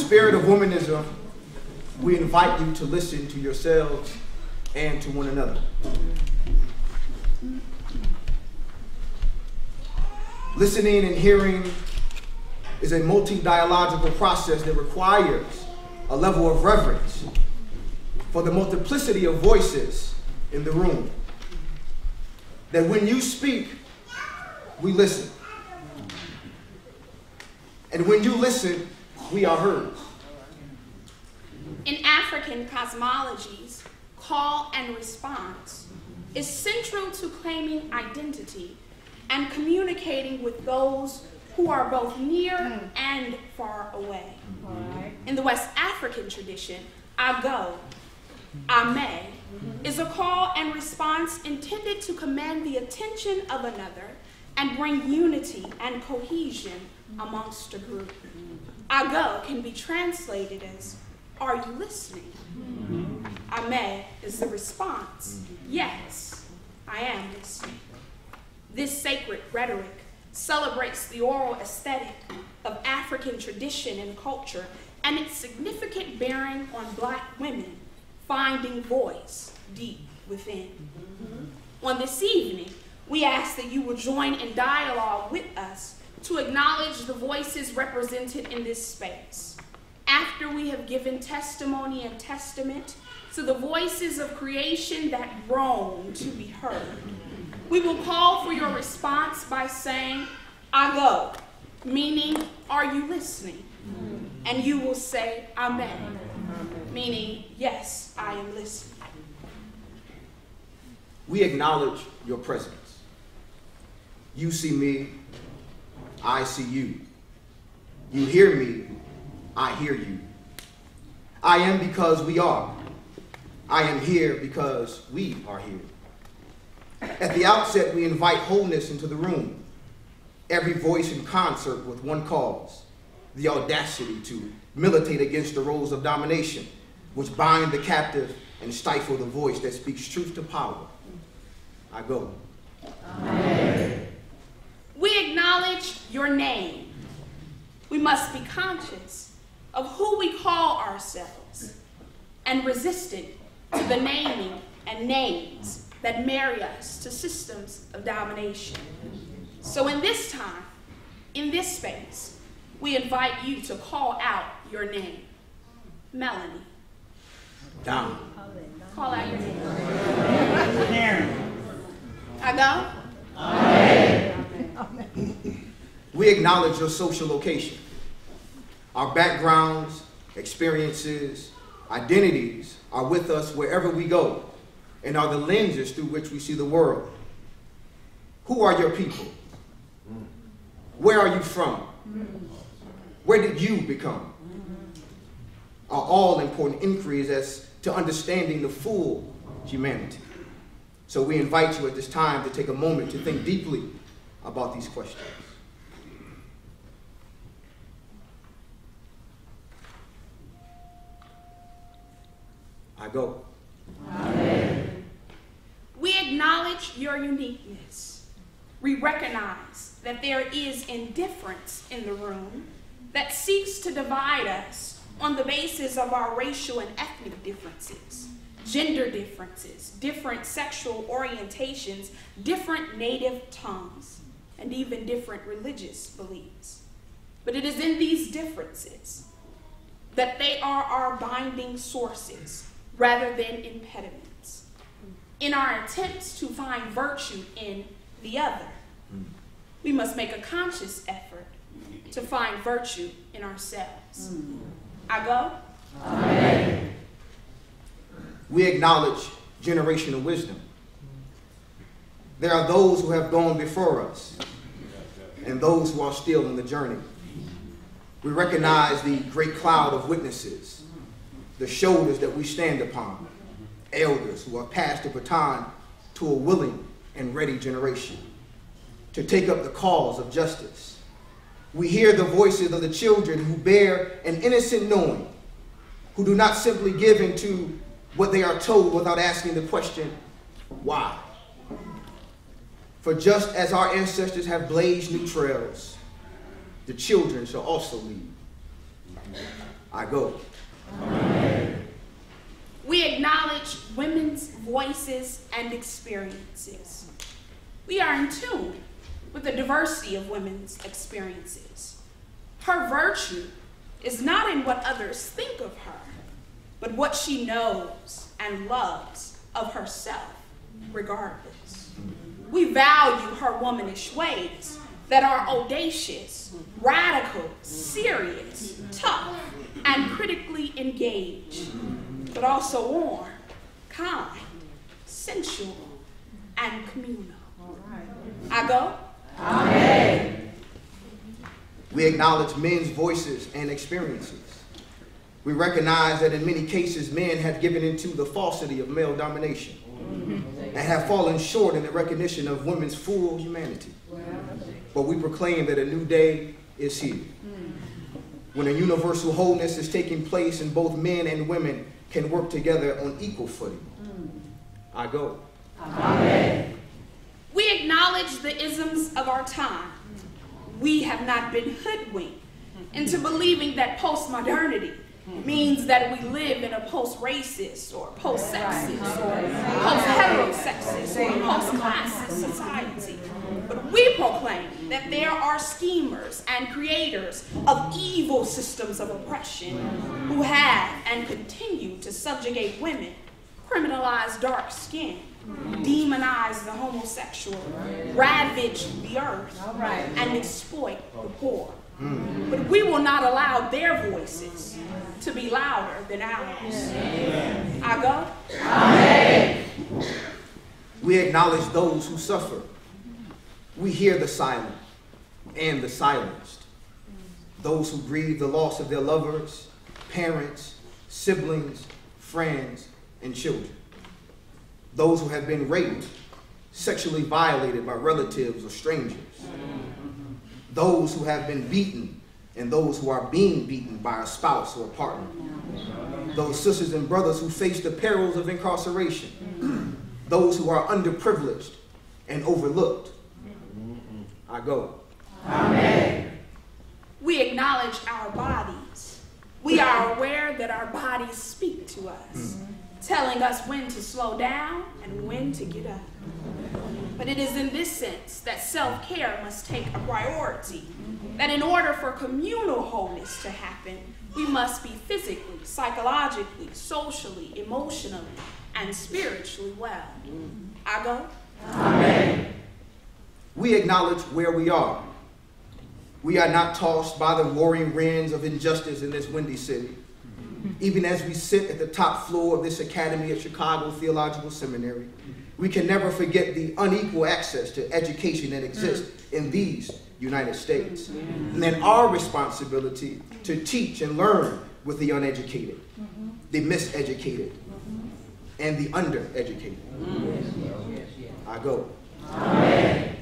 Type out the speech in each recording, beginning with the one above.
spirit of womanism, we invite you to listen to yourselves and to one another. Listening and hearing is a multi-dialogical process that requires a level of reverence for the multiplicity of voices in the room. That when you speak, we listen. And when you listen, we are heard. In African cosmologies, call and response is central to claiming identity and communicating with those who are both near and far away. Right. In the West African tradition, I go, I may, is a call and response intended to command the attention of another and bring unity and cohesion amongst a group. I go can be translated as, are you listening? I may is the response, yes, I am listening. This sacred rhetoric celebrates the oral aesthetic of African tradition and culture and its significant bearing on Black women finding voice deep within. On this evening, we ask that you will join in dialogue with us to acknowledge the voices represented in this space. After we have given testimony and testament to the voices of creation that groan to be heard, we will call for your response by saying, I go, meaning, are you listening? And you will say, Amen, meaning, yes, I am listening. We acknowledge your presence. You see me, I see you. You hear me, I hear you. I am because we are. I am here because we are here. At the outset, we invite wholeness into the room. Every voice in concert with one cause, the audacity to militate against the roles of domination, which bind the captive and stifle the voice that speaks truth to power. I go. Amen. We acknowledge your name. We must be conscious of who we call ourselves and resistant to the naming and names that marry us to systems of domination. So in this time, in this space, we invite you to call out your name. Melanie. Down. Call out your name. Karen. I go. Amen. We acknowledge your social location. Our backgrounds, experiences, identities are with us wherever we go and are the lenses through which we see the world. Who are your people? Where are you from? Where did you become? Are all important inquiries as to understanding the full humanity. So we invite you at this time to take a moment to think deeply about these questions. I go. Amen. We acknowledge your uniqueness. We recognize that there is indifference in the room that seeks to divide us on the basis of our racial and ethnic differences, gender differences, different sexual orientations, different native tongues, and even different religious beliefs. But it is in these differences that they are our binding sources rather than impediments. In our attempts to find virtue in the other, we must make a conscious effort to find virtue in ourselves. I go. Amen. We acknowledge generational wisdom. There are those who have gone before us and those who are still on the journey. We recognize the great cloud of witnesses, the shoulders that we stand upon, elders who have passed the baton to a willing and ready generation to take up the cause of justice. We hear the voices of the children who bear an innocent knowing, who do not simply give into what they are told without asking the question, why? For just as our ancestors have blazed new trails, the children shall also lead. I go. Amen. We acknowledge women's voices and experiences. We are in tune with the diversity of women's experiences. Her virtue is not in what others think of her, but what she knows and loves of herself, regardless. We value her womanish ways that are audacious, radical, serious, tough, and critically engaged, but also warm, kind, sensual, and communal. I go? Amen. We acknowledge men's voices and experiences. We recognize that in many cases, men have given into the falsity of male domination and have fallen short in the recognition of women's full humanity. But we proclaim that a new day is here, when a universal wholeness is taking place and both men and women can work together on equal footing. I go. Amen. We acknowledge the isms of our time. We have not been hoodwinked into believing that postmodernity means that we live in a post-racist or post-sexist or post-heterosexist or post-classist society. But we proclaim that there are schemers and creators of evil systems of oppression who have and continue to subjugate women, criminalize dark skin, demonize the homosexual, ravage the earth, and exploit the poor. But we will not allow their voices to be louder than ours. I go? Amen. We acknowledge those who suffer. We hear the silent and the silenced. Those who grieve the loss of their lovers, parents, siblings, friends, and children. Those who have been raped, sexually violated by relatives or strangers. Those who have been beaten and those who are being beaten by a spouse or a partner. Those sisters and brothers who face the perils of incarceration. Those who are underprivileged and overlooked. I go. Amen. We acknowledge our bodies. We are aware that our bodies speak to us, telling us when to slow down and when to get up. But it is in this sense that self-care must take a priority, that in order for communal wholeness to happen, we must be physically, psychologically, socially, emotionally, and spiritually well. I go? Amen. We acknowledge where we are. We are not tossed by the roaring winds of injustice in this windy city. Even as we sit at the top floor of this academy at Chicago Theological Seminary, we can never forget the unequal access to education that exists in these United States. And then our responsibility to teach and learn with the uneducated, the miseducated, and the undereducated. I go. Amen.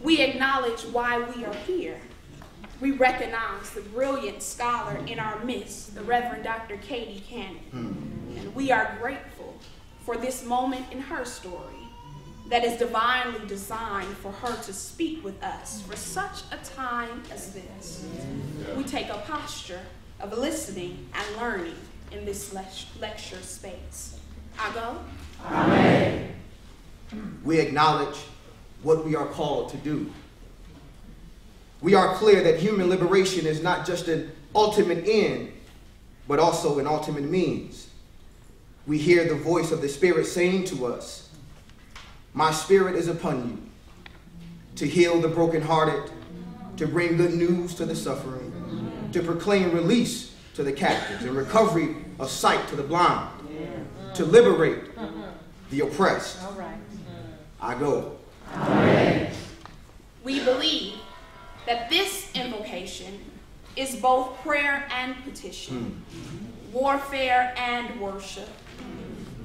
We acknowledge why we are here. We recognize the brilliant scholar in our midst, the Reverend Dr. Katie Cannon. And we are grateful for this moment in her story that is divinely designed for her to speak with us for such a time as this. We take a posture of listening and learning in this lecture space. I go? Amen. We acknowledge what we are called to do. We are clear that human liberation is not just an ultimate end, but also an ultimate means. We hear the voice of the Spirit saying to us, "My Spirit is upon you, to heal the brokenhearted, to bring good news to the suffering, to proclaim release to the captives and recovery of sight to the blind, to liberate the oppressed." I go. Amen. We believe that this invocation is both prayer and petition, warfare and worship,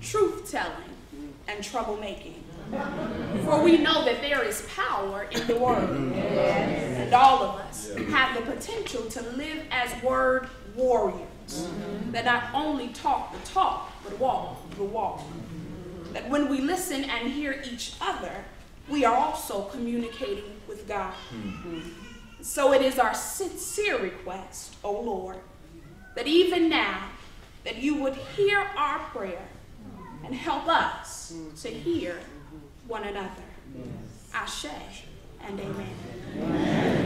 truth-telling and troublemaking. For we know that there is power in the word, and all of us have the potential to live as word warriors, that not only talk the talk, but walk the walk. That when we listen and hear each other, we are also communicating with God. So it is our sincere request, O Lord, that even now, that you would hear our prayer and help us to hear one another. Ashe and amen.